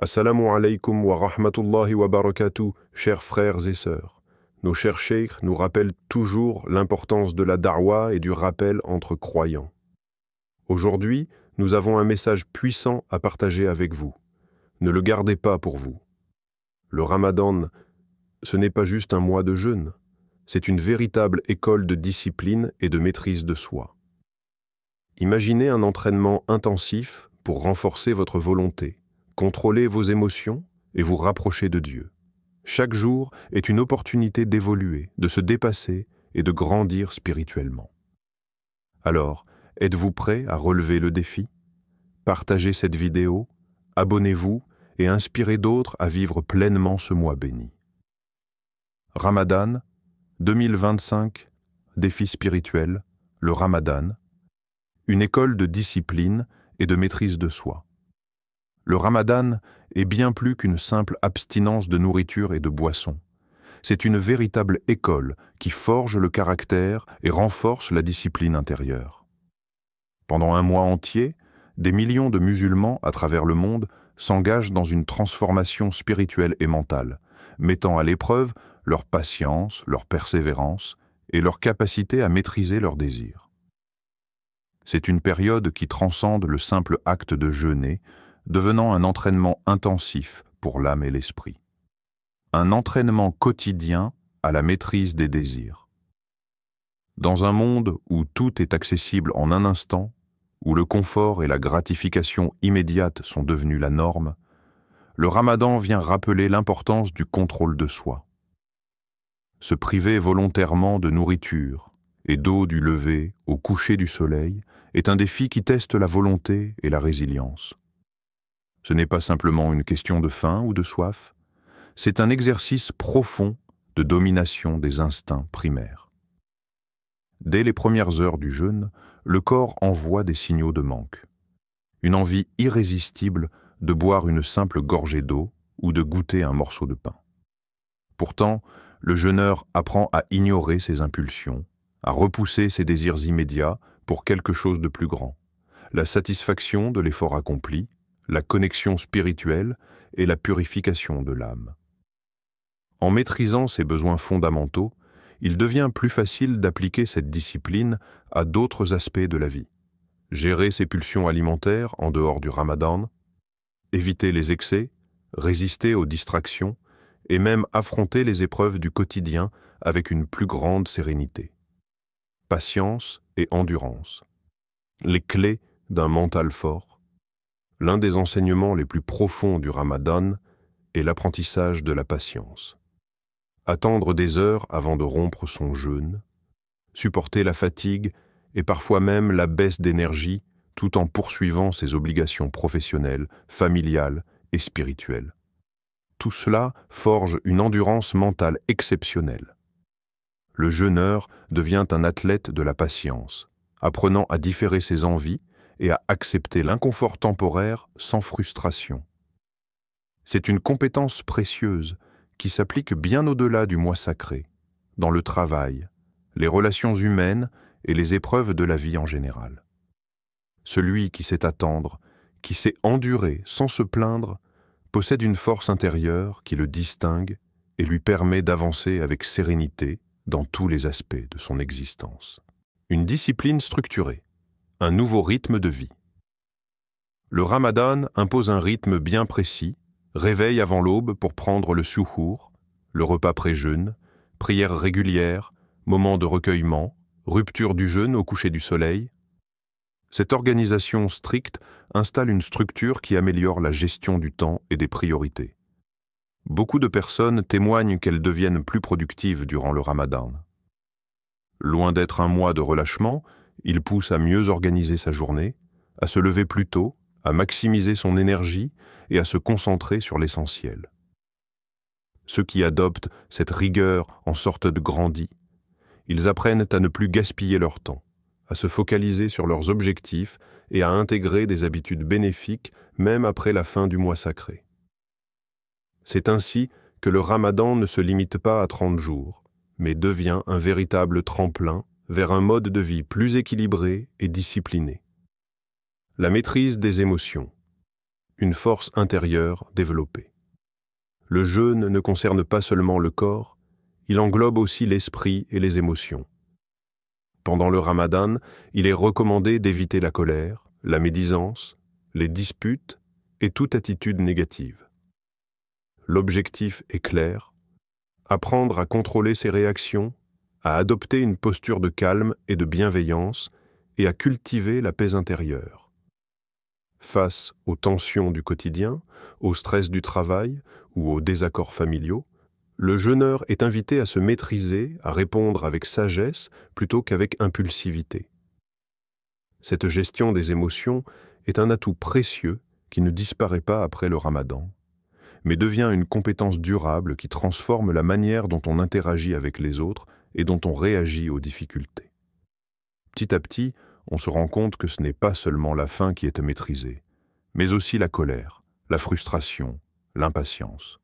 Assalamu alaikum wa rahmatullahi wa barakatuh, chers frères et sœurs. Nos chers cheikhs nous rappellent toujours l'importance de la da'wa et du rappel entre croyants. Aujourd'hui, nous avons un message puissant à partager avec vous. Ne le gardez pas pour vous. Le Ramadan, ce n'est pas juste un mois de jeûne, c'est une véritable école de discipline et de maîtrise de soi. Imaginez un entraînement intensif pour renforcer votre volonté, contrôler vos émotions et vous rapprocher de Dieu. Chaque jour est une opportunité d'évoluer, de se dépasser et de grandir spirituellement. Alors, êtes-vous prêt à relever le défi? Partagez cette vidéo, abonnez-vous et inspirez d'autres à vivre pleinement ce mois béni. Ramadan 2025, défi spirituel, le Ramadan, une école de discipline et de maîtrise de soi. Le Ramadan est bien plus qu'une simple abstinence de nourriture et de boissons. C'est une véritable école qui forge le caractère et renforce la discipline intérieure. Pendant un mois entier, des millions de musulmans à travers le monde s'engagent dans une transformation spirituelle et mentale, mettant à l'épreuve leur patience, leur persévérance et leur capacité à maîtriser leurs désirs. C'est une période qui transcende le simple acte de jeûner, devenant un entraînement intensif pour l'âme et l'esprit. Un entraînement quotidien à la maîtrise des désirs. Dans un monde où tout est accessible en un instant, où le confort et la gratification immédiate sont devenus la norme, le Ramadan vient rappeler l'importance du contrôle de soi. Se priver volontairement de nourriture et d'eau du lever au coucher du soleil est un défi qui teste la volonté et la résilience. Ce n'est pas simplement une question de faim ou de soif, c'est un exercice profond de domination des instincts primaires. Dès les premières heures du jeûne, le corps envoie des signaux de manque. Une envie irrésistible de boire une simple gorgée d'eau ou de goûter un morceau de pain. Pourtant, le jeûneur apprend à ignorer ses impulsions, à repousser ses désirs immédiats pour quelque chose de plus grand, la satisfaction de l'effort accompli, la connexion spirituelle et la purification de l'âme. En maîtrisant ces besoins fondamentaux, il devient plus facile d'appliquer cette discipline à d'autres aspects de la vie. Gérer ses pulsions alimentaires en dehors du Ramadan, éviter les excès, résister aux distractions et même affronter les épreuves du quotidien avec une plus grande sérénité. Patience et endurance. Les clés d'un mental fort. L'un des enseignements les plus profonds du Ramadan est l'apprentissage de la patience. Attendre des heures avant de rompre son jeûne, supporter la fatigue et parfois même la baisse d'énergie tout en poursuivant ses obligations professionnelles, familiales et spirituelles. Tout cela forge une endurance mentale exceptionnelle. Le jeûneur devient un athlète de la patience, apprenant à différer ses envies et à accepter l'inconfort temporaire sans frustration. C'est une compétence précieuse qui s'applique bien au-delà du mois sacré, dans le travail, les relations humaines et les épreuves de la vie en général. Celui qui sait attendre, qui sait endurer sans se plaindre, possède une force intérieure qui le distingue et lui permet d'avancer avec sérénité dans tous les aspects de son existence. Une discipline structurée. Un nouveau rythme de vie. Le Ramadan impose un rythme bien précis, réveil avant l'aube pour prendre le suhour, le repas pré-jeûne, prière régulière, moment de recueillement, rupture du jeûne au coucher du soleil. Cette organisation stricte installe une structure qui améliore la gestion du temps et des priorités. Beaucoup de personnes témoignent qu'elles deviennent plus productives durant le Ramadan. Loin d'être un mois de relâchement, il pousse à mieux organiser sa journée, à se lever plus tôt, à maximiser son énergie et à se concentrer sur l'essentiel. Ceux qui adoptent cette rigueur en sortent de grandis. Ils apprennent à ne plus gaspiller leur temps, à se focaliser sur leurs objectifs et à intégrer des habitudes bénéfiques même après la fin du mois sacré. C'est ainsi que le Ramadan ne se limite pas à 30 jours, mais devient un véritable tremplin vers un mode de vie plus équilibré et discipliné. La maîtrise des émotions. une force intérieure développée. Le jeûne ne concerne pas seulement le corps, il englobe aussi l'esprit et les émotions. Pendant le Ramadan, il est recommandé d'éviter la colère, la médisance, les disputes et toute attitude négative. L'objectif est clair, apprendre à contrôler ses réactions, à adopter une posture de calme et de bienveillance et à cultiver la paix intérieure. Face aux tensions du quotidien, au stress du travail ou aux désaccords familiaux, le jeûneur est invité à se maîtriser, à répondre avec sagesse plutôt qu'avec impulsivité. Cette gestion des émotions est un atout précieux qui ne disparaît pas après le Ramadan, mais devient une compétence durable qui transforme la manière dont on interagit avec les autres et dont on réagit aux difficultés. Petit à petit, on se rend compte que ce n'est pas seulement la faim qui est maîtrisée, mais aussi la colère, la frustration, l'impatience.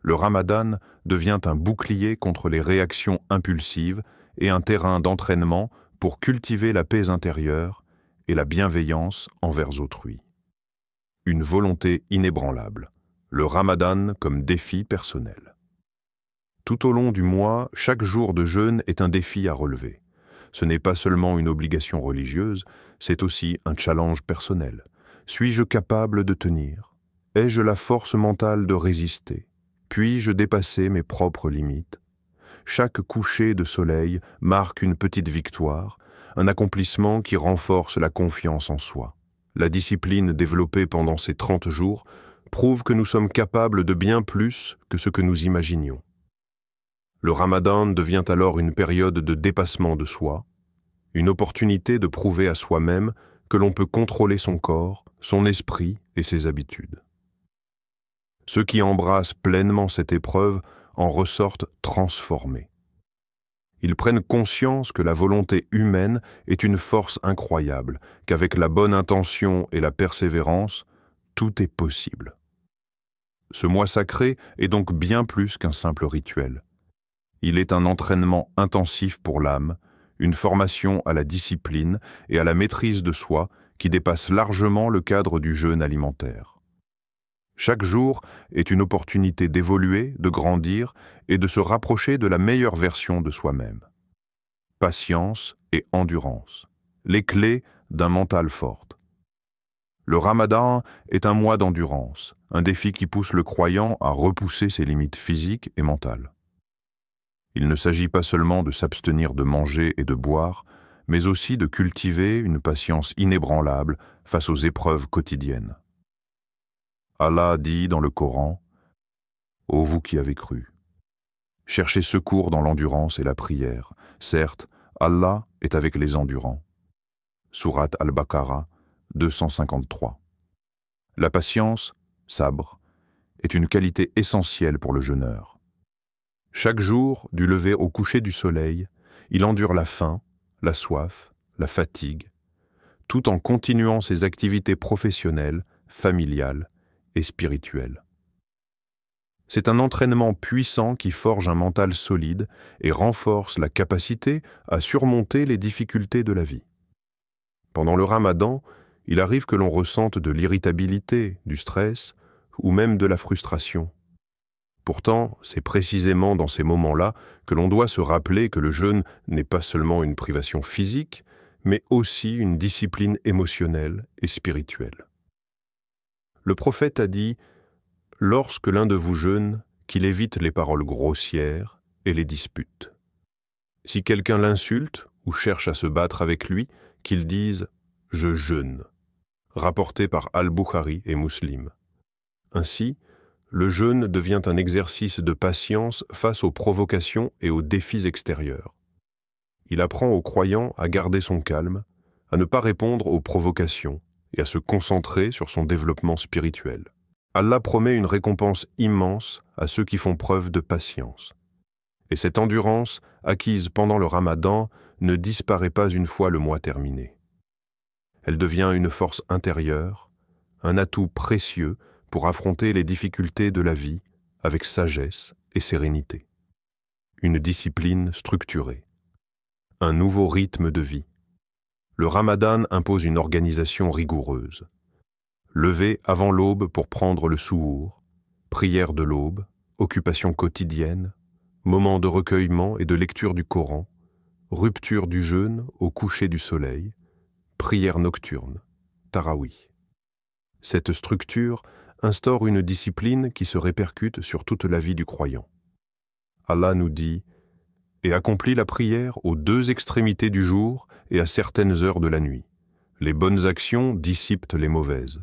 Le Ramadan devient un bouclier contre les réactions impulsives et un terrain d'entraînement pour cultiver la paix intérieure et la bienveillance envers autrui. Une volonté inébranlable, le Ramadan comme défi personnel. Tout au long du mois, chaque jour de jeûne est un défi à relever. Ce n'est pas seulement une obligation religieuse, c'est aussi un challenge personnel. Suis-je capable de tenir? Ai-je la force mentale de résister? Puis-je dépasser mes propres limites? Chaque coucher de soleil marque une petite victoire, un accomplissement qui renforce la confiance en soi. La discipline développée pendant ces 30 jours prouve que nous sommes capables de bien plus que ce que nous imaginions. Le Ramadan devient alors une période de dépassement de soi, une opportunité de prouver à soi-même que l'on peut contrôler son corps, son esprit et ses habitudes. Ceux qui embrassent pleinement cette épreuve en ressortent transformés. Ils prennent conscience que la volonté humaine est une force incroyable, qu'avec la bonne intention et la persévérance, tout est possible. Ce mois sacré est donc bien plus qu'un simple rituel. Il est un entraînement intensif pour l'âme, une formation à la discipline et à la maîtrise de soi qui dépasse largement le cadre du jeûne alimentaire. Chaque jour est une opportunité d'évoluer, de grandir et de se rapprocher de la meilleure version de soi-même. Patience et endurance, les clés d'un mental fort. Le Ramadan est un mois d'endurance, un défi qui pousse le croyant à repousser ses limites physiques et mentales. Il ne s'agit pas seulement de s'abstenir de manger et de boire, mais aussi de cultiver une patience inébranlable face aux épreuves quotidiennes. Allah dit dans le Coran, « Ô vous qui avez cru, cherchez secours dans l'endurance et la prière. Certes, Allah est avec les endurants. » Sourate Al-Baqarah 253. La patience, sabr, est une qualité essentielle pour le jeûneur. Chaque jour, du lever au coucher du soleil, il endure la faim, la soif, la fatigue, tout en continuant ses activités professionnelles, familiales et spirituelles. C'est un entraînement puissant qui forge un mental solide et renforce la capacité à surmonter les difficultés de la vie. Pendant le Ramadan, il arrive que l'on ressente de l'irritabilité, du stress ou même de la frustration. Pourtant, c'est précisément dans ces moments-là que l'on doit se rappeler que le jeûne n'est pas seulement une privation physique, mais aussi une discipline émotionnelle et spirituelle. Le prophète a dit « Lorsque l'un de vous jeûne, qu'il évite les paroles grossières et les disputes. Si quelqu'un l'insulte ou cherche à se battre avec lui, qu'il dise « Je jeûne », rapporté par Al-Bukhari et Muslim. Ainsi, le jeûne devient un exercice de patience face aux provocations et aux défis extérieurs. Il apprend aux croyants à garder son calme, à ne pas répondre aux provocations et à se concentrer sur son développement spirituel. Allah promet une récompense immense à ceux qui font preuve de patience. Et cette endurance, acquise pendant le Ramadan, ne disparaît pas une fois le mois terminé. Elle devient une force intérieure, un atout précieux pour affronter les difficultés de la vie avec sagesse et sérénité. Une discipline structurée. Un nouveau rythme de vie. Le Ramadan impose une organisation rigoureuse. Lever avant l'aube pour prendre le souhour, prière de l'aube, occupation quotidienne, moment de recueillement et de lecture du Coran, rupture du jeûne au coucher du soleil, prière nocturne, tarawih. Cette structure instaure une discipline qui se répercute sur toute la vie du croyant. Allah nous dit « Et accomplis la prière aux deux extrémités du jour et à certaines heures de la nuit. Les bonnes actions dissipent les mauvaises.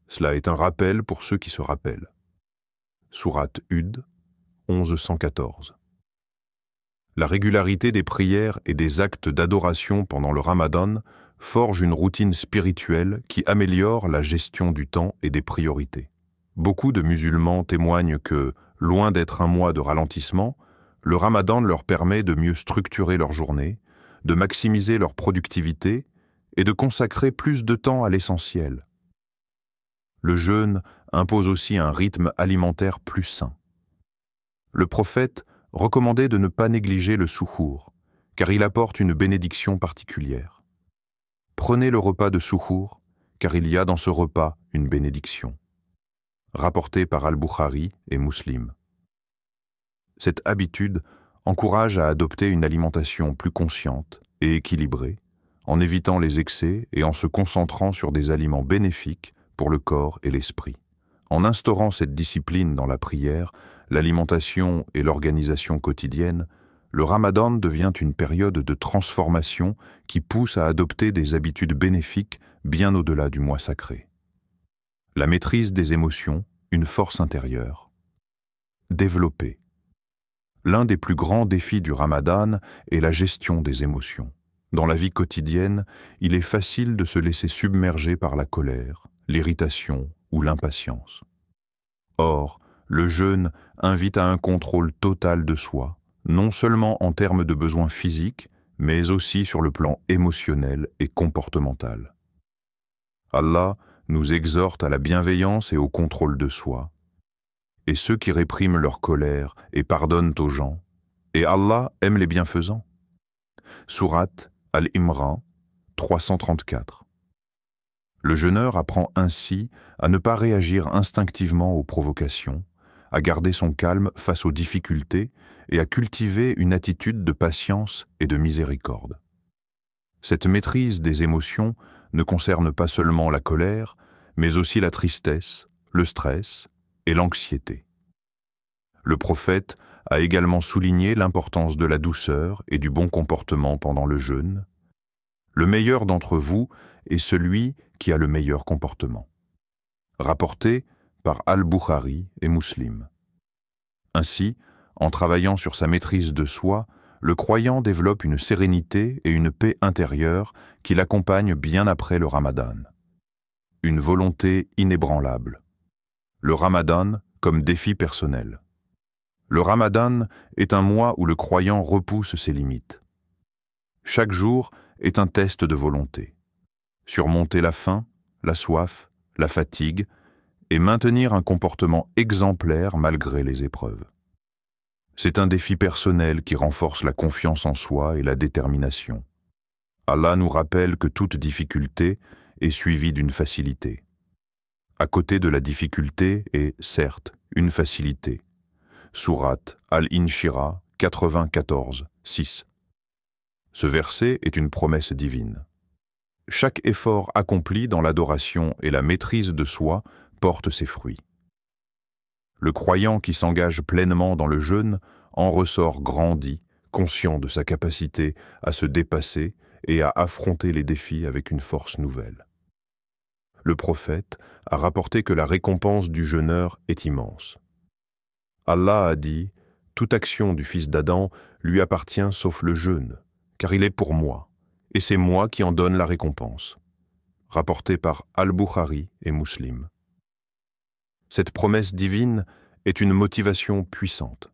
Cela est un rappel pour ceux qui se rappellent. » Sourate Hud, 1114. La régularité des prières et des actes d'adoration pendant le Ramadan forge une routine spirituelle qui améliore la gestion du temps et des priorités. Beaucoup de musulmans témoignent que, loin d'être un mois de ralentissement, le Ramadan leur permet de mieux structurer leur journée, de maximiser leur productivité et de consacrer plus de temps à l'essentiel. Le jeûne impose aussi un rythme alimentaire plus sain. Le prophète recommandait de ne pas négliger le souhour, car il apporte une bénédiction particulière. Prenez le repas de souhour, car il y a dans ce repas une bénédiction. Rapporté par Al-Bukhari et Muslim. Cette habitude encourage à adopter une alimentation plus consciente et équilibrée, en évitant les excès et en se concentrant sur des aliments bénéfiques pour le corps et l'esprit. En instaurant cette discipline dans la prière, l'alimentation et l'organisation quotidienne, le Ramadan devient une période de transformation qui pousse à adopter des habitudes bénéfiques bien au-delà du mois sacré. La maîtrise des émotions, une force intérieure. Développer. L'un des plus grands défis du Ramadan est la gestion des émotions. Dans la vie quotidienne, il est facile de se laisser submerger par la colère, l'irritation ou l'impatience. Or, le jeûne invite à un contrôle total de soi, non seulement en termes de besoins physiques, mais aussi sur le plan émotionnel et comportemental. Allah nous exhorte à la bienveillance et au contrôle de soi, et ceux qui répriment leur colère et pardonnent aux gens, et Allah aime les bienfaisants. Sourate Al-Imran 334. Le jeûneur apprend ainsi à ne pas réagir instinctivement aux provocations, à garder son calme face aux difficultés et à cultiver une attitude de patience et de miséricorde. Cette maîtrise des émotions ne concerne pas seulement la colère, mais aussi la tristesse, le stress et l'anxiété. Le prophète a également souligné l'importance de la douceur et du bon comportement pendant le jeûne. Le meilleur d'entre vous est celui qui a le meilleur comportement. Rapporté par Al-Bukhari et Muslim. Ainsi, en travaillant sur sa maîtrise de soi, le croyant développe une sérénité et une paix intérieure qui l'accompagnent bien après le Ramadan. Une volonté inébranlable. Le Ramadan comme défi personnel. Le Ramadan est un mois où le croyant repousse ses limites. Chaque jour est un test de volonté. Surmonter la faim, la soif, la fatigue et maintenir un comportement exemplaire malgré les épreuves. C'est un défi personnel qui renforce la confiance en soi et la détermination. Allah nous rappelle que toute difficulté est suivie d'une facilité. À côté de la difficulté est, certes, une facilité. Sourate Al-Inshirah 94, 6. Ce verset est une promesse divine. Chaque effort accompli dans l'adoration et la maîtrise de soi porte ses fruits. Le croyant qui s'engage pleinement dans le jeûne en ressort grandi, conscient de sa capacité à se dépasser et à affronter les défis avec une force nouvelle. Le prophète a rapporté que la récompense du jeûneur est immense. Allah a dit « Toute action du fils d'Adam lui appartient sauf le jeûne, car il est pour moi, et c'est moi qui en donne la récompense. » Rapporté par Al-Bukhari et Muslim. Cette promesse divine est une motivation puissante.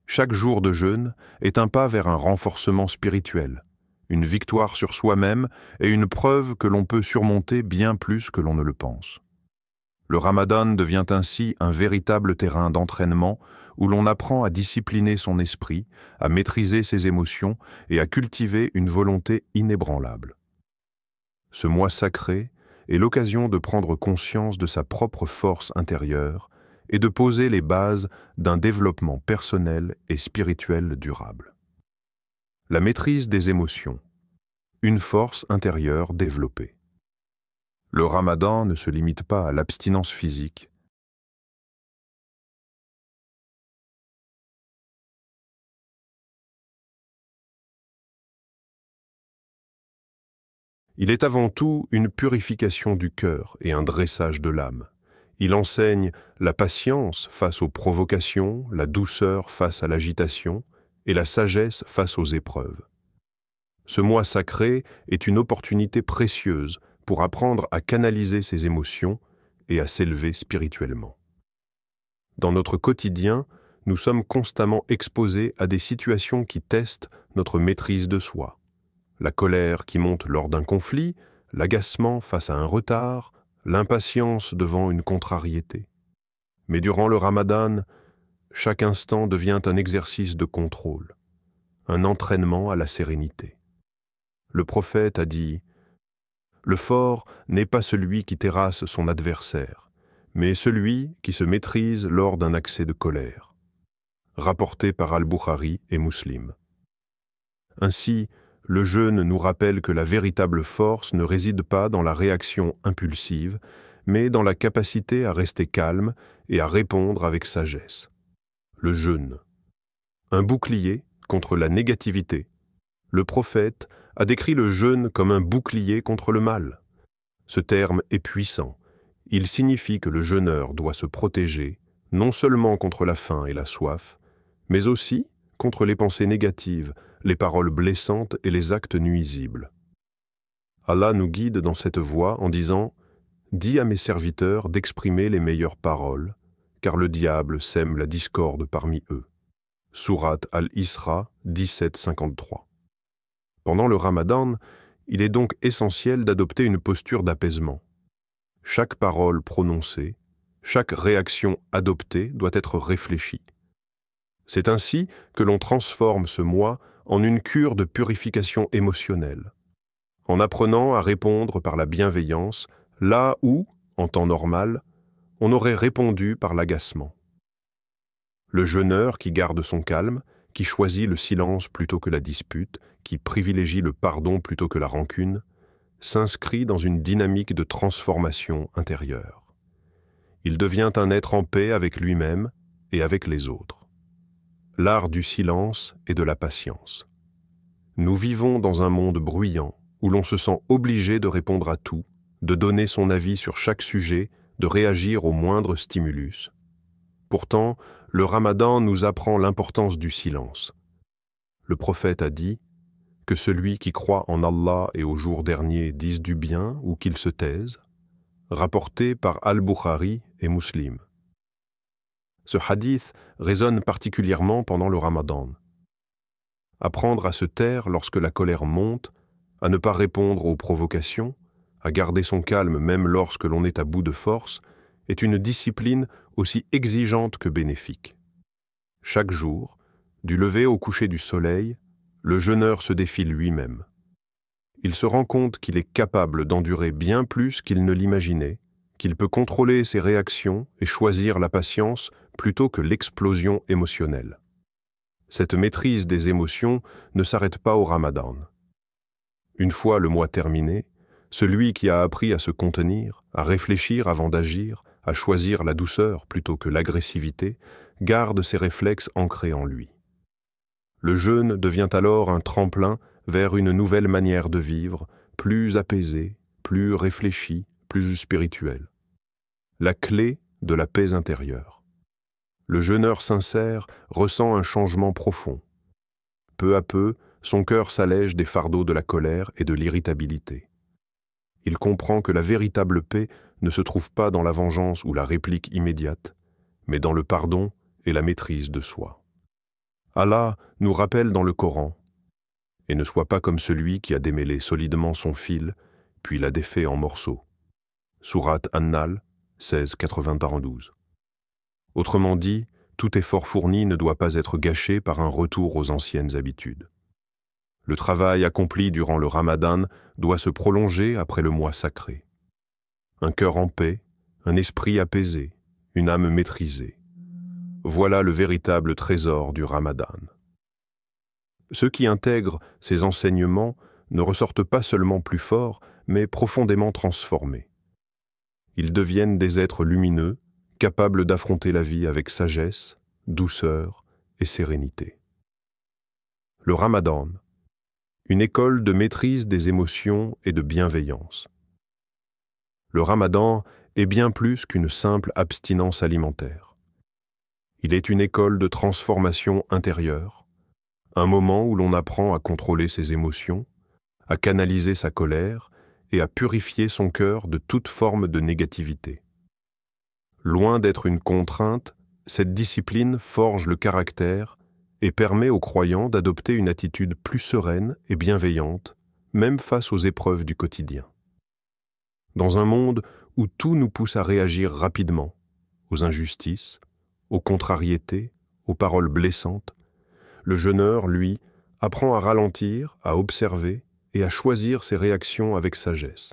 Chaque jour de jeûne est un pas vers un renforcement spirituel, une victoire sur soi-même et une preuve que l'on peut surmonter bien plus que l'on ne le pense. Le Ramadan devient ainsi un véritable terrain d'entraînement où l'on apprend à discipliner son esprit, à maîtriser ses émotions et à cultiver une volonté inébranlable. Ce mois sacré est l'occasion de prendre conscience de sa propre force intérieure et de poser les bases d'un développement personnel et spirituel durable. La maîtrise des émotions, une force intérieure développée. Le Ramadan ne se limite pas à l'abstinence physique. Il est avant tout une purification du cœur et un dressage de l'âme. Il enseigne la patience face aux provocations, la douceur face à l'agitation et la sagesse face aux épreuves. Ce mois sacré est une opportunité précieuse pour apprendre à canaliser ses émotions et à s'élever spirituellement. Dans notre quotidien, nous sommes constamment exposés à des situations qui testent notre maîtrise de soi. La colère qui monte lors d'un conflit, l'agacement face à un retard, l'impatience devant une contrariété. Mais durant le Ramadan, chaque instant devient un exercice de contrôle, un entraînement à la sérénité. Le prophète a dit « Le fort n'est pas celui qui terrasse son adversaire, mais celui qui se maîtrise lors d'un accès de colère. » Rapporté par Al-Bukhari et Muslim. Ainsi, le jeûne nous rappelle que la véritable force ne réside pas dans la réaction impulsive, mais dans la capacité à rester calme et à répondre avec sagesse. Le jeûne. Un bouclier contre la négativité. Le prophète a décrit le jeûne comme un bouclier contre le mal. Ce terme est puissant. Il signifie que le jeûneur doit se protéger, non seulement contre la faim et la soif, mais aussi contre les pensées négatives, les paroles blessantes et les actes nuisibles. Allah nous guide dans cette voie en disant « Dis à mes serviteurs d'exprimer les meilleures paroles, car le diable sème la discorde parmi eux. » Sourate Al-Isra 17-53. Pendant le Ramadan, il est donc essentiel d'adopter une posture d'apaisement. Chaque parole prononcée, chaque réaction adoptée doit être réfléchie. C'est ainsi que l'on transforme ce mois en une cure de purification émotionnelle, en apprenant à répondre par la bienveillance là où, en temps normal, on aurait répondu par l'agacement. Le jeûneur qui garde son calme, qui choisit le silence plutôt que la dispute, qui privilégie le pardon plutôt que la rancune, s'inscrit dans une dynamique de transformation intérieure. Il devient un être en paix avec lui-même et avec les autres. L'art du silence et de la patience. Nous vivons dans un monde bruyant où l'on se sent obligé de répondre à tout, de donner son avis sur chaque sujet, de réagir au moindre stimulus. Pourtant, le Ramadan nous apprend l'importance du silence. Le prophète a dit que celui qui croit en Allah et au jour dernier dise du bien ou qu'il se taise, rapporté par Al-Bukhari et Muslim. Ce hadith résonne particulièrement pendant le Ramadan. Apprendre à se taire lorsque la colère monte, à ne pas répondre aux provocations, à garder son calme même lorsque l'on est à bout de force, est une discipline aussi exigeante que bénéfique. Chaque jour, du lever au coucher du soleil, le jeûneur se défie lui-même. Il se rend compte qu'il est capable d'endurer bien plus qu'il ne l'imaginait, qu'il peut contrôler ses réactions et choisir la patience plutôt que l'explosion émotionnelle. Cette maîtrise des émotions ne s'arrête pas au Ramadan. Une fois le mois terminé, celui qui a appris à se contenir, à réfléchir avant d'agir, à choisir la douceur plutôt que l'agressivité, garde ses réflexes ancrés en lui. Le jeûne devient alors un tremplin vers une nouvelle manière de vivre, plus apaisée, plus réfléchie, plus spirituelle. La clé de la paix intérieure. Le jeûneur sincère ressent un changement profond. Peu à peu, son cœur s'allège des fardeaux de la colère et de l'irritabilité. Il comprend que la véritable paix ne se trouve pas dans la vengeance ou la réplique immédiate, mais dans le pardon et la maîtrise de soi. Allah nous rappelle dans le Coran « Et ne sois pas comme celui qui a démêlé solidement son fil, puis l'a défait en morceaux. » Sourate An-Nahl 16-92. Autrement dit, tout effort fourni ne doit pas être gâché par un retour aux anciennes habitudes. Le travail accompli durant le Ramadan doit se prolonger après le mois sacré. un cœur en paix, un esprit apaisé, une âme maîtrisée. Voilà le véritable trésor du Ramadan. Ceux qui intègrent ces enseignements ne ressortent pas seulement plus forts, mais profondément transformés. Ils deviennent des êtres lumineux, capables d'affronter la vie avec sagesse, douceur et sérénité. Le Ramadan, une école de maîtrise des émotions et de bienveillance. Le Ramadan est bien plus qu'une simple abstinence alimentaire. Il est une école de transformation intérieure, un moment où l'on apprend à contrôler ses émotions, à canaliser sa colère et à purifier son cœur de toute forme de négativité. Loin d'être une contrainte, cette discipline forge le caractère et permet aux croyants d'adopter une attitude plus sereine et bienveillante, même face aux épreuves du quotidien. Dans un monde où tout nous pousse à réagir rapidement, aux injustices, aux contrariétés, aux paroles blessantes, le jeûneur, lui, apprend à ralentir, à observer et à choisir ses réactions avec sagesse.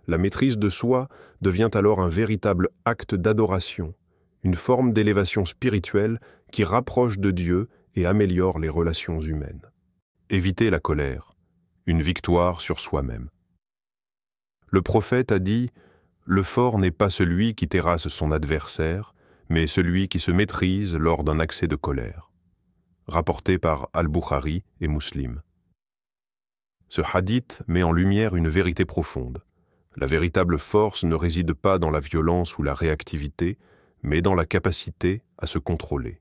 La maîtrise de soi devient alors un véritable acte d'adoration, une forme d'élévation spirituelle qui rapproche de Dieu et améliore les relations humaines. Éviter la colère, une victoire sur soi-même. Le prophète a dit « Le fort n'est pas celui qui terrasse son adversaire, mais celui qui se maîtrise lors d'un accès de colère. » Rapporté par Al-Bukhari et Muslim. Ce hadith met en lumière une vérité profonde. La véritable force ne réside pas dans la violence ou la réactivité, mais dans la capacité à se contrôler.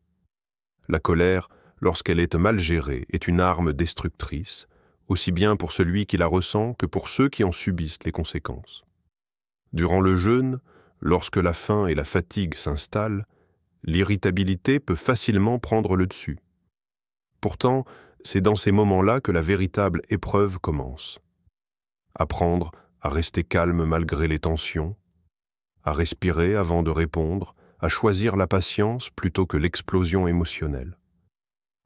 La colère, lorsqu'elle est mal gérée, est une arme destructrice, aussi bien pour celui qui la ressent que pour ceux qui en subissent les conséquences. Durant le jeûne, lorsque la faim et la fatigue s'installent, l'irritabilité peut facilement prendre le dessus. Pourtant, c'est dans ces moments-là que la véritable épreuve commence. Apprendre à rester calme malgré les tensions, à respirer avant de répondre, à choisir la patience plutôt que l'explosion émotionnelle.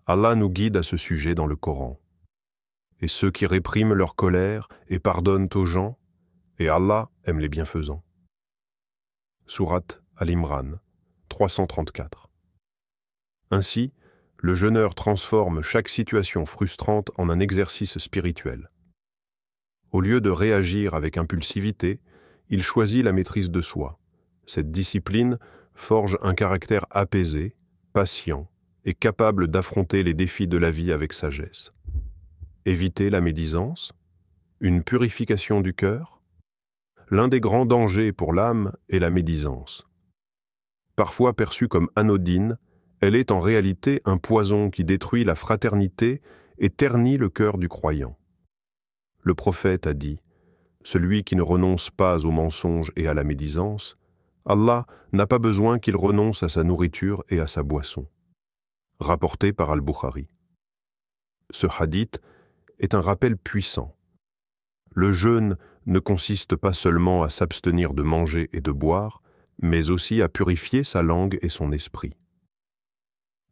Allah nous guide à ce sujet dans le Coran. Et ceux qui répriment leur colère et pardonnent aux gens, et Allah aime les bienfaisants. Sourate Al-Imran, 334. Ainsi, le jeûneur transforme chaque situation frustrante en un exercice spirituel. Au lieu de réagir avec impulsivité, il choisit la maîtrise de soi. Cette discipline forge un caractère apaisé, patient et capable d'affronter les défis de la vie avec sagesse. Éviter la médisance, une purification du cœur. L'un des grands dangers pour l'âme est la médisance. Parfois perçue comme anodine, elle est en réalité un poison qui détruit la fraternité et ternit le cœur du croyant. Le prophète a dit « Celui qui ne renonce pas au mensonge et à la médisance, Allah n'a pas besoin qu'il renonce à sa nourriture et à sa boisson. » Rapporté par Al-Bukhari. Ce hadith est un rappel puissant. Le jeûne ne consiste pas seulement à s'abstenir de manger et de boire, mais aussi à purifier sa langue et son esprit.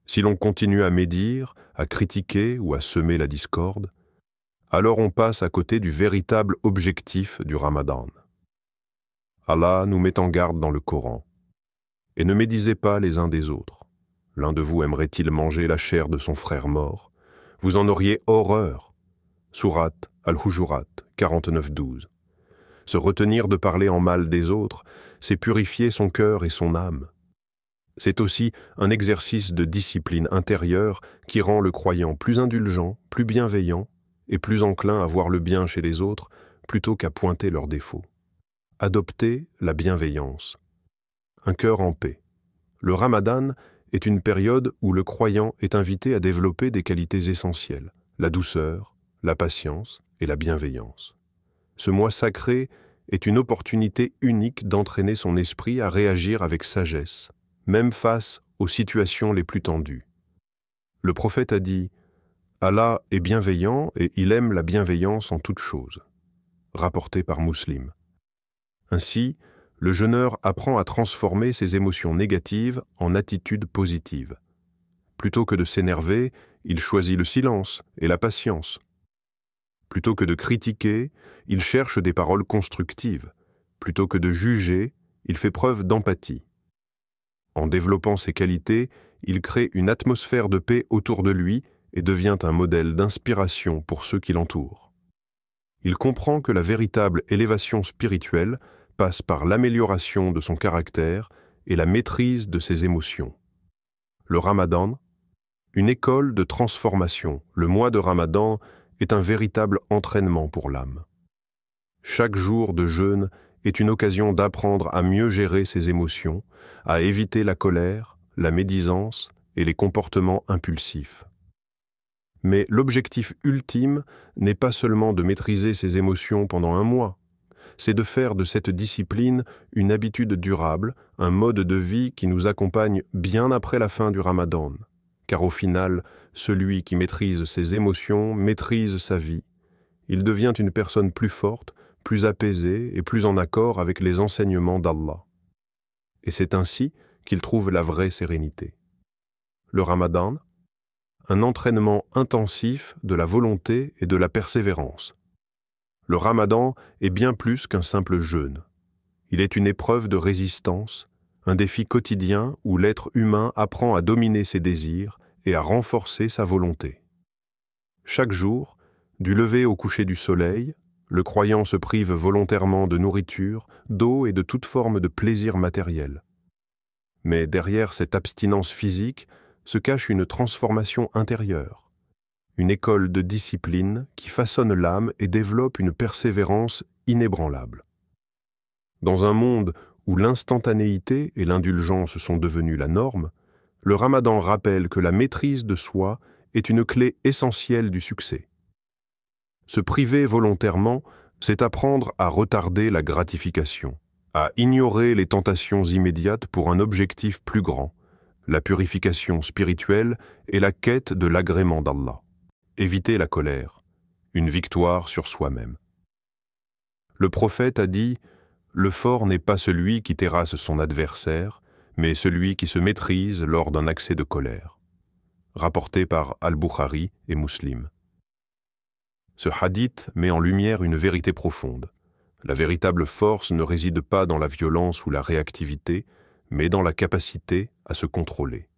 Si l'on continue à médire, à critiquer ou à semer la discorde, alors on passe à côté du véritable objectif du Ramadan. Allah nous met en garde dans le Coran. « Et ne médisez pas les uns des autres. L'un de vous aimerait-il manger la chair de son frère mort? Vous en auriez horreur. » Sourate Al-Hujurat, 49-12. Se retenir de parler en mal des autres, c'est purifier son cœur et son âme. C'est aussi un exercice de discipline intérieure qui rend le croyant plus indulgent, plus bienveillant et plus enclin à voir le bien chez les autres plutôt qu'à pointer leurs défauts. Adopter la bienveillance. Un cœur en paix. Le Ramadan est une période où le croyant est invité à développer des qualités essentielles, la douceur, la patience et la bienveillance. Ce mois sacré est une opportunité unique d'entraîner son esprit à réagir avec sagesse, même face aux situations les plus tendues. Le prophète a dit « Allah est bienveillant et il aime la bienveillance en toutes choses » rapporté par Muslim. Ainsi, le jeûneur apprend à transformer ses émotions négatives en attitudes positives. Plutôt que de s'énerver, il choisit le silence et la patience. Plutôt que de critiquer, il cherche des paroles constructives. Plutôt que de juger, il fait preuve d'empathie. En développant ces qualités, il crée une atmosphère de paix autour de lui et devient un modèle d'inspiration pour ceux qui l'entourent. Il comprend que la véritable élévation spirituelle passe par l'amélioration de son caractère et la maîtrise de ses émotions. Le Ramadan, une école de transformation, le mois de Ramadan est un véritable entraînement pour l'âme. Chaque jour de jeûne est une occasion d'apprendre à mieux gérer ses émotions, à éviter la colère, la médisance et les comportements impulsifs. Mais l'objectif ultime n'est pas seulement de maîtriser ses émotions pendant un mois, c'est de faire de cette discipline une habitude durable, un mode de vie qui nous accompagne bien après la fin du Ramadan. Car au final, celui qui maîtrise ses émotions maîtrise sa vie. Il devient une personne plus forte, plus apaisée et plus en accord avec les enseignements d'Allah. Et c'est ainsi qu'il trouve la vraie sérénité. Le Ramadan, un entraînement intensif de la volonté et de la persévérance. Le Ramadan est bien plus qu'un simple jeûne. Il est une épreuve de résistance, un défi quotidien où l'être humain apprend à dominer ses désirs et à renforcer sa volonté. Chaque jour, du lever au coucher du soleil, le croyant se prive volontairement de nourriture, d'eau et de toute forme de plaisir matériel. Mais derrière cette abstinence physique se cache une transformation intérieure, une école de discipline qui façonne l'âme et développe une persévérance inébranlable. Dans un monde où l'instantanéité et l'indulgence sont devenues la norme, le Ramadan rappelle que la maîtrise de soi est une clé essentielle du succès. Se priver volontairement, c'est apprendre à retarder la gratification, à ignorer les tentations immédiates pour un objectif plus grand, la purification spirituelle et la quête de l'agrément d'Allah. Éviter la colère, une victoire sur soi-même. Le prophète a dit « Le fort n'est pas celui qui terrasse son adversaire, mais celui qui se maîtrise lors d'un accès de colère. » Rapporté par Al-Bukhari et Muslim. Ce hadith met en lumière une vérité profonde. La véritable force ne réside pas dans la violence ou la réactivité, mais dans la capacité à se contrôler.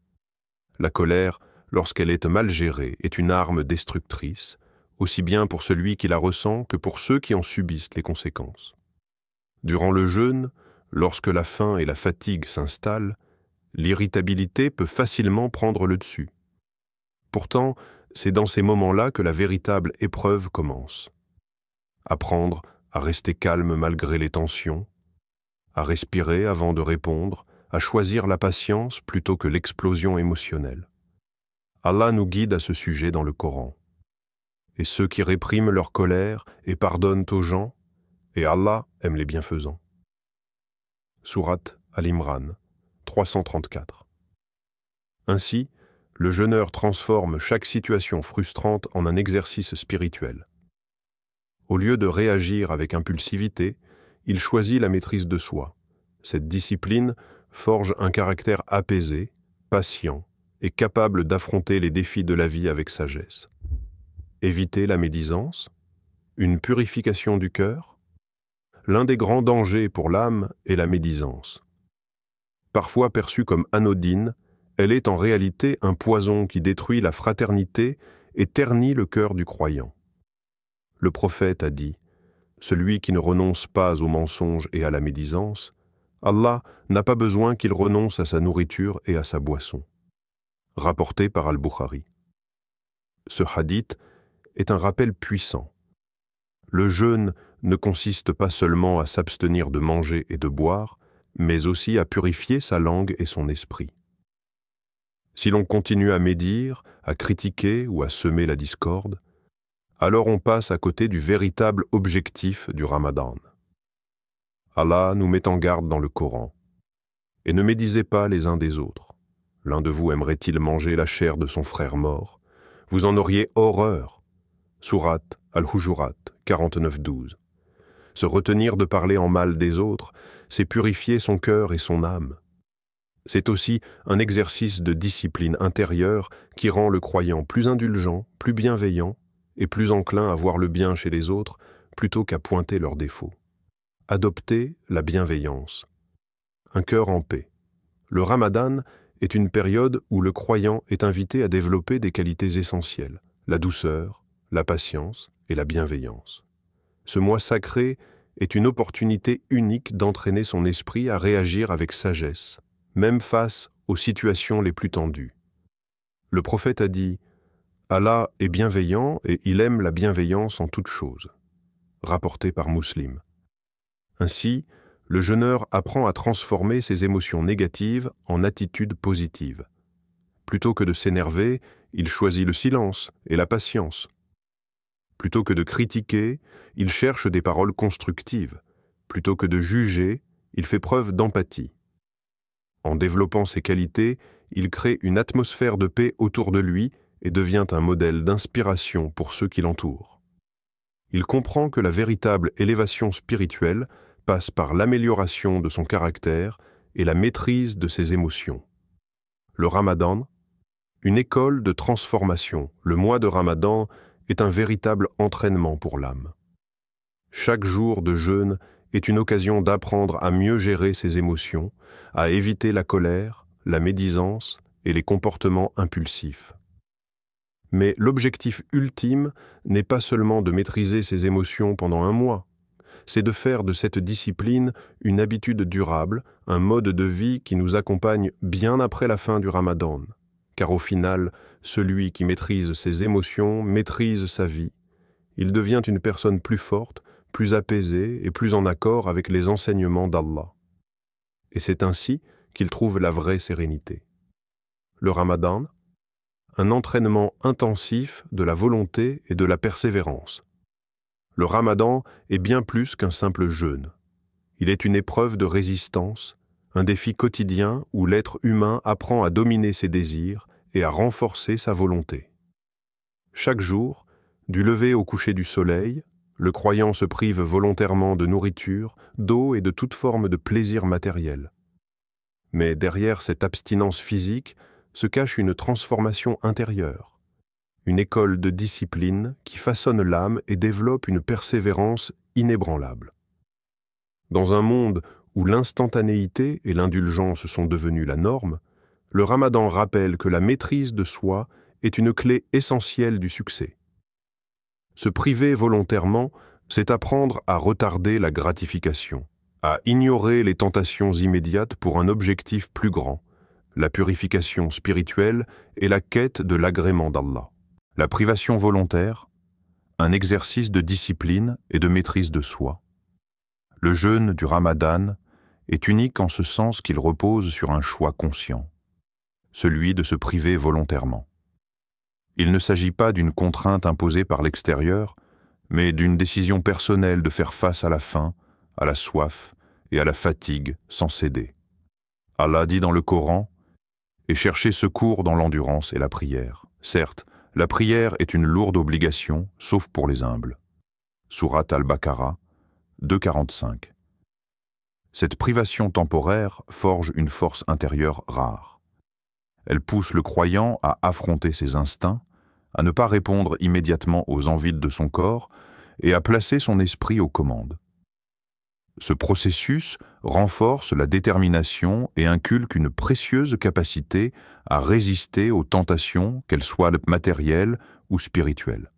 La colère, lorsqu'elle est mal gérée, est une arme destructrice, aussi bien pour celui qui la ressent que pour ceux qui en subissent les conséquences. Durant le jeûne, lorsque la faim et la fatigue s'installent, l'irritabilité peut facilement prendre le dessus. Pourtant, c'est dans ces moments-là que la véritable épreuve commence. Apprendre à rester calme malgré les tensions, à respirer avant de répondre, à choisir la patience plutôt que l'explosion émotionnelle. Allah nous guide à ce sujet dans le Coran. Et ceux qui répriment leur colère et pardonnent aux gens, et Allah aime les bienfaisants. Sourate Al-Imran, 334. Ainsi, le jeûneur transforme chaque situation frustrante en un exercice spirituel. Au lieu de réagir avec impulsivité, il choisit la maîtrise de soi. Cette discipline forge un caractère apaisé, patient et capable d'affronter les défis de la vie avec sagesse. Éviter la médisance, une purification du cœur. L'un des grands dangers pour l'âme est la médisance. Parfois perçue comme anodine, elle est en réalité un poison qui détruit la fraternité et ternit le cœur du croyant. Le prophète a dit « Celui qui ne renonce pas au mensonge et à la médisance, Allah n'a pas besoin qu'il renonce à sa nourriture et à sa boisson. » Rapporté par Al-Bukhari. Ce hadith est un rappel puissant. Le jeûne ne consiste pas seulement à s'abstenir de manger et de boire, mais aussi à purifier sa langue et son esprit. Si l'on continue à médire, à critiquer ou à semer la discorde, alors on passe à côté du véritable objectif du Ramadan. Allah nous met en garde dans le Coran. « Et ne médisez pas les uns des autres. L'un de vous aimerait-il manger la chair de son frère mort? Vous en auriez horreur. » Sourate Al-Hujurat, 49-12. Se retenir de parler en mal des autres, c'est purifier son cœur et son âme. C'est aussi un exercice de discipline intérieure qui rend le croyant plus indulgent, plus bienveillant et plus enclin à voir le bien chez les autres plutôt qu'à pointer leurs défauts. Adopter la bienveillance. Un cœur en paix. Le Ramadan est une période où le croyant est invité à développer des qualités essentielles, la douceur, la patience et la bienveillance. Ce mois sacré est une opportunité unique d'entraîner son esprit à réagir avec sagesse, même face aux situations les plus tendues. Le prophète a dit « Allah est bienveillant et il aime la bienveillance en toutes choses », rapporté par Muslim. Ainsi, le jeûneur apprend à transformer ses émotions négatives en attitudes positives. Plutôt que de s'énerver, il choisit le silence et la patience. Plutôt que de critiquer, il cherche des paroles constructives. Plutôt que de juger, il fait preuve d'empathie. En développant ces qualités, il crée une atmosphère de paix autour de lui et devient un modèle d'inspiration pour ceux qui l'entourent. Il comprend que la véritable élévation spirituelle passe par l'amélioration de son caractère et la maîtrise de ses émotions. Le Ramadan, une école de transformation, le mois de Ramadan est un véritable entraînement pour l'âme. Chaque jour de jeûne est une occasion d'apprendre à mieux gérer ses émotions, à éviter la colère, la médisance et les comportements impulsifs. Mais l'objectif ultime n'est pas seulement de maîtriser ses émotions pendant un mois, c'est de faire de cette discipline une habitude durable, un mode de vie qui nous accompagne bien après la fin du Ramadan. Car au final, celui qui maîtrise ses émotions maîtrise sa vie. Il devient une personne plus forte, plus apaisée et plus en accord avec les enseignements d'Allah. Et c'est ainsi qu'il trouve la vraie sérénité. Le Ramadan, un entraînement intensif de la volonté et de la persévérance. Le Ramadan est bien plus qu'un simple jeûne. Il est une épreuve de résistance, un défi quotidien où l'être humain apprend à dominer ses désirs et à renforcer sa volonté. Chaque jour, du lever au coucher du soleil, le croyant se prive volontairement de nourriture, d'eau et de toute forme de plaisir matériel. Mais derrière cette abstinence physique se cache une transformation intérieure. Une école de discipline qui façonne l'âme et développe une persévérance inébranlable. Dans un monde où l'instantanéité et l'indulgence sont devenues la norme, le Ramadan rappelle que la maîtrise de soi est une clé essentielle du succès. Se priver volontairement, c'est apprendre à retarder la gratification, à ignorer les tentations immédiates pour un objectif plus grand, la purification spirituelle et la quête de l'agrément d'Allah. La privation volontaire, un exercice de discipline et de maîtrise de soi. Le jeûne du Ramadan est unique en ce sens qu'il repose sur un choix conscient, celui de se priver volontairement. Il ne s'agit pas d'une contrainte imposée par l'extérieur, mais d'une décision personnelle de faire face à la faim, à la soif et à la fatigue sans céder. Allah dit dans le Coran « Et cherchez secours dans l'endurance et la prière ». Certes, la prière est une lourde obligation, sauf pour les humbles. Sourate Al-Baqarah, 2,45. Cette privation temporaire forge une force intérieure rare. Elle pousse le croyant à affronter ses instincts, à ne pas répondre immédiatement aux envies de son corps et à placer son esprit aux commandes. Ce processus renforce la détermination et inculque une précieuse capacité à résister aux tentations, qu'elles soient matérielles ou spirituelles.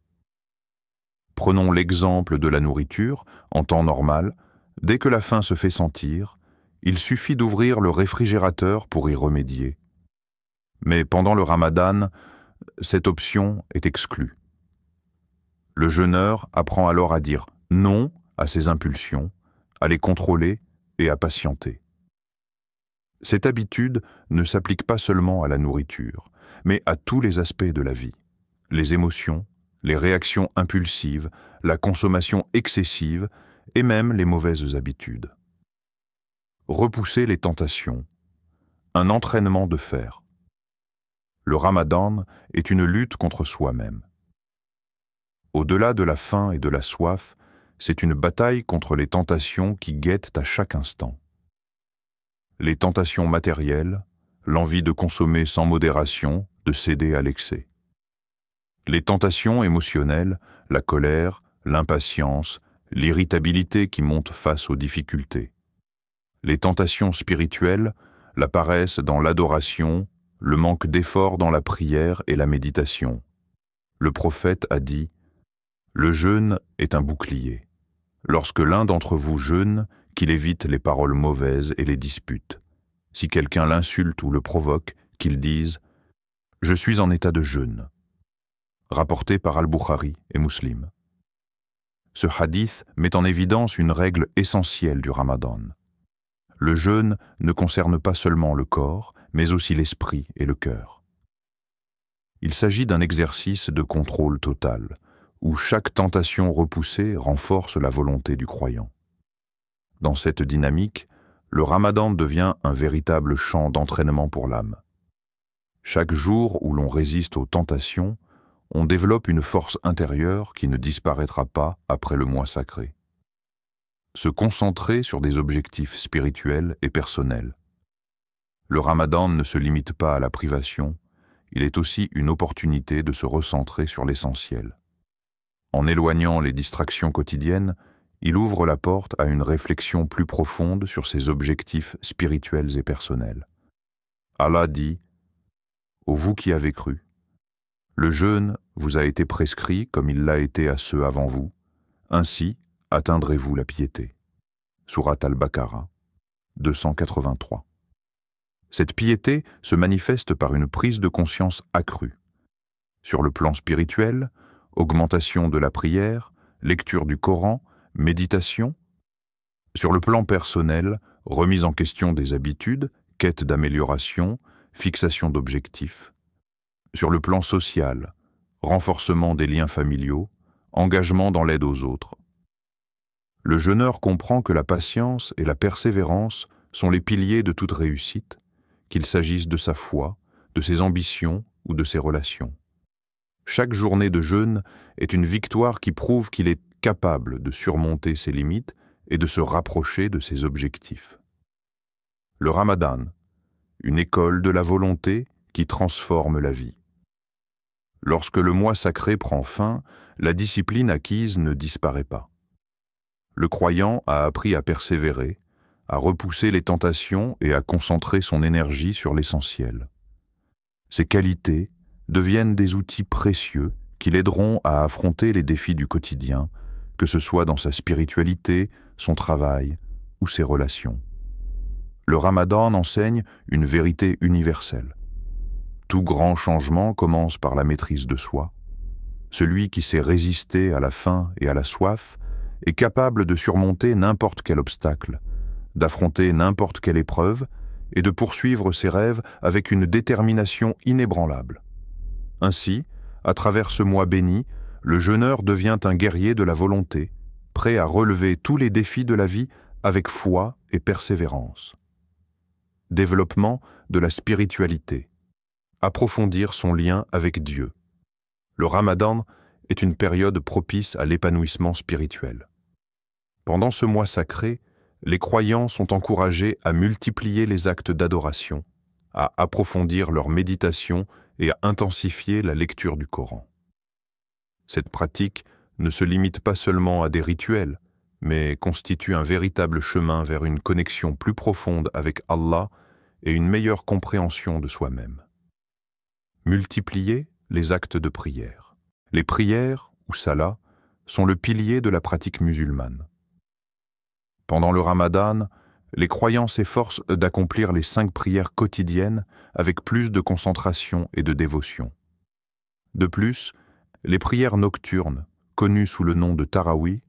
Prenons l'exemple de la nourriture. En temps normal, dès que la faim se fait sentir, il suffit d'ouvrir le réfrigérateur pour y remédier. Mais pendant le Ramadan, cette option est exclue. Le jeûneur apprend alors à dire non à ses impulsions, à les contrôler et à patienter. Cette habitude ne s'applique pas seulement à la nourriture, mais à tous les aspects de la vie. Les émotions, les réactions impulsives, la consommation excessive et même les mauvaises habitudes. Repousser les tentations, un entraînement de fer. Le Ramadan est une lutte contre soi-même. Au-delà de la faim et de la soif, c'est une bataille contre les tentations qui guettent à chaque instant. Les tentations matérielles, l'envie de consommer sans modération, de céder à l'excès. Les tentations émotionnelles, la colère, l'impatience l'irritabilité qui monte face aux difficultés. Les tentations spirituelles, la paresse dans l'adoration, le manque d'effort dans la prière et la méditation. Le prophète a dit « Le jeûne est un bouclier. Lorsque l'un d'entre vous jeûne, qu'il évite les paroles mauvaises et les disputes. Si quelqu'un l'insulte ou le provoque, qu'il dise « Je suis en état de jeûne ». Rapporté par Al-Bukhari et Muslim. Ce hadith met en évidence une règle essentielle du Ramadan. Le jeûne ne concerne pas seulement le corps, mais aussi l'esprit et le cœur. Il s'agit d'un exercice de contrôle total, où chaque tentation repoussée renforce la volonté du croyant. Dans cette dynamique, le Ramadan devient un véritable champ d'entraînement pour l'âme. Chaque jour où l'on résiste aux tentations, on développe une force intérieure qui ne disparaîtra pas après le mois sacré. Se concentrer sur des objectifs spirituels et personnels. Le Ramadan ne se limite pas à la privation, il est aussi une opportunité de se recentrer sur l'essentiel. En éloignant les distractions quotidiennes, il ouvre la porte à une réflexion plus profonde sur ses objectifs spirituels et personnels. Allah dit « Ô vous qui avez cru, le jeûne vous a été prescrit comme il l'a été à ceux avant vous, ainsi atteindrez-vous la piété. » Sourate Al-Baqarah, 283. Cette piété se manifeste par une prise de conscience accrue. Sur le plan spirituel, augmentation de la prière, lecture du Coran, méditation. Sur le plan personnel, remise en question des habitudes, quête d'amélioration, fixation d'objectifs. Sur le plan social, renforcement des liens familiaux, engagement dans l'aide aux autres. Le jeûneur comprend que la patience et la persévérance sont les piliers de toute réussite, qu'il s'agisse de sa foi, de ses ambitions ou de ses relations. Chaque journée de jeûne est une victoire qui prouve qu'il est capable de surmonter ses limites et de se rapprocher de ses objectifs. Le Ramadan, une école de la volonté qui transforme la vie. Lorsque le mois sacré prend fin, la discipline acquise ne disparaît pas. Le croyant a appris à persévérer, à repousser les tentations et à concentrer son énergie sur l'essentiel. Ces qualités deviennent des outils précieux qui l'aideront à affronter les défis du quotidien, que ce soit dans sa spiritualité, son travail ou ses relations. Le Ramadan enseigne une vérité universelle. Tout grand changement commence par la maîtrise de soi. Celui qui sait résister à la faim et à la soif est capable de surmonter n'importe quel obstacle, d'affronter n'importe quelle épreuve et de poursuivre ses rêves avec une détermination inébranlable. Ainsi, à travers ce mois béni, le jeûneur devient un guerrier de la volonté, prêt à relever tous les défis de la vie avec foi et persévérance. Développement de la spiritualité. Approfondir son lien avec Dieu. Le Ramadan est une période propice à l'épanouissement spirituel. Pendant ce mois sacré, les croyants sont encouragés à multiplier les actes d'adoration, à approfondir leur méditation et à intensifier la lecture du Coran. Cette pratique ne se limite pas seulement à des rituels, mais constitue un véritable chemin vers une connexion plus profonde avec Allah et une meilleure compréhension de soi-même. Multiplier les actes de prière. Les prières, ou salat, sont le pilier de la pratique musulmane. Pendant le Ramadan, les croyants s'efforcent d'accomplir les 5 prières quotidiennes avec plus de concentration et de dévotion. De plus, les prières nocturnes, connues sous le nom de Tarawih,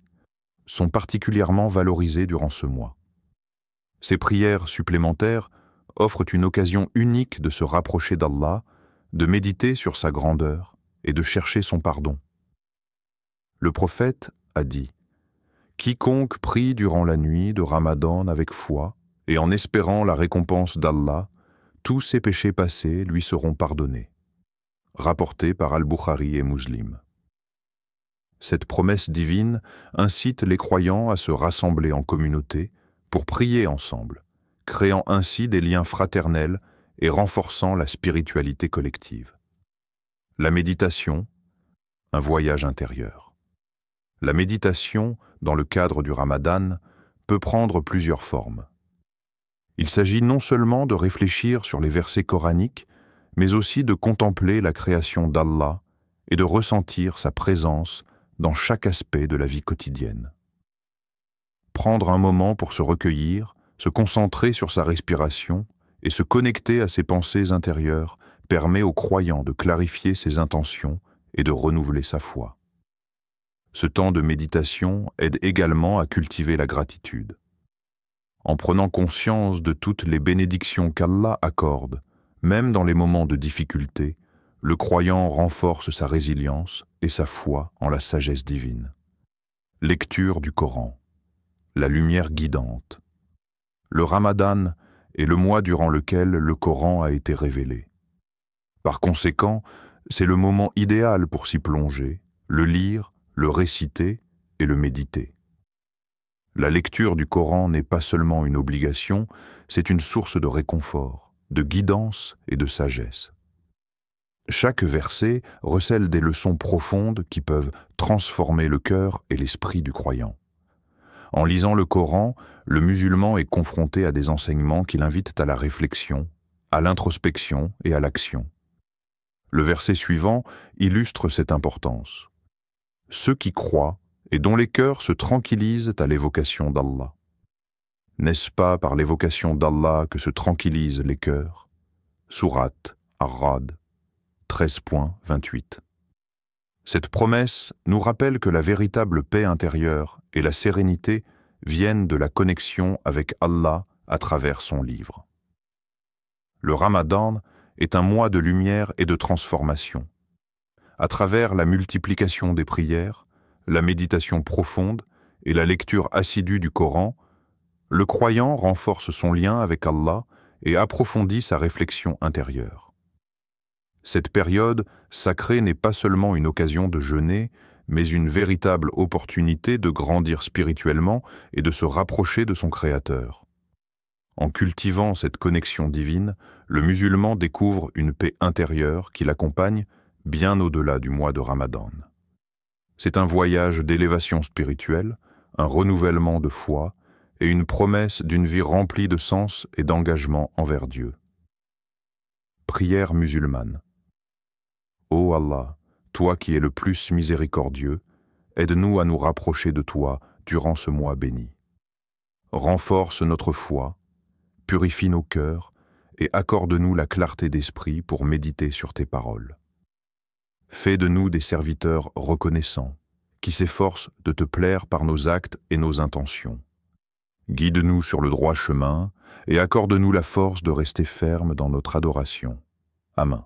sont particulièrement valorisées durant ce mois. Ces prières supplémentaires offrent une occasion unique de se rapprocher d'Allah, de méditer sur sa grandeur et de chercher son pardon. Le prophète a dit « Quiconque prie durant la nuit de Ramadan avec foi et en espérant la récompense d'Allah, tous ses péchés passés lui seront pardonnés. » Rapporté par Al-Bukhari et Muslim. Cette promesse divine incite les croyants à se rassembler en communauté pour prier ensemble, créant ainsi des liens fraternels et renforçant la spiritualité collective. La méditation, un voyage intérieur. La méditation, dans le cadre du Ramadan, peut prendre plusieurs formes. Il s'agit non seulement de réfléchir sur les versets coraniques, mais aussi de contempler la création d'Allah et de ressentir sa présence dans chaque aspect de la vie quotidienne. Prendre un moment pour se recueillir, se concentrer sur sa respiration et se connecter à ses pensées intérieures permet au croyant de clarifier ses intentions et de renouveler sa foi. Ce temps de méditation aide également à cultiver la gratitude. En prenant conscience de toutes les bénédictions qu'Allah accorde, même dans les moments de difficulté, le croyant renforce sa résilience et sa foi en la sagesse divine. Lecture du Coran. La lumière guidante. Le Ramadan est le mois durant lequel le Coran a été révélé. Par conséquent, c'est le moment idéal pour s'y plonger, le lire, le réciter et le méditer. La lecture du Coran n'est pas seulement une obligation, c'est une source de réconfort, de guidance et de sagesse. Chaque verset recèle des leçons profondes qui peuvent transformer le cœur et l'esprit du croyant. En lisant le Coran, le musulman est confronté à des enseignements qui l'invitent à la réflexion, à l'introspection et à l'action. Le verset suivant illustre cette importance. Ceux qui croient et dont les cœurs se tranquillisent à l'évocation d'Allah. N'est-ce pas par l'évocation d'Allah que se tranquillisent les cœurs? Sourate Ar-Ra'd 13.28. Cette promesse nous rappelle que la véritable paix intérieure et la sérénité viennent de la connexion avec Allah à travers son livre. Le Ramadan est un mois de lumière et de transformation. À travers la multiplication des prières, la méditation profonde et la lecture assidue du Coran, le croyant renforce son lien avec Allah et approfondit sa réflexion intérieure. Cette période sacrée n'est pas seulement une occasion de jeûner, mais une véritable opportunité de grandir spirituellement et de se rapprocher de son Créateur. En cultivant cette connexion divine, le musulman découvre une paix intérieure qui l'accompagne bien au-delà du mois de Ramadan. C'est un voyage d'élévation spirituelle, un renouvellement de foi et une promesse d'une vie remplie de sens et d'engagement envers Dieu. Prière musulmane. Ô Allah, toi qui es le plus miséricordieux, aide-nous à nous rapprocher de toi durant ce mois béni. Renforce notre foi, purifie nos cœurs et accorde-nous la clarté d'esprit pour méditer sur tes paroles. Fais de nous des serviteurs reconnaissants, qui s'efforcent de te plaire par nos actes et nos intentions. Guide-nous sur le droit chemin et accorde-nous la force de rester ferme dans notre adoration. Amen.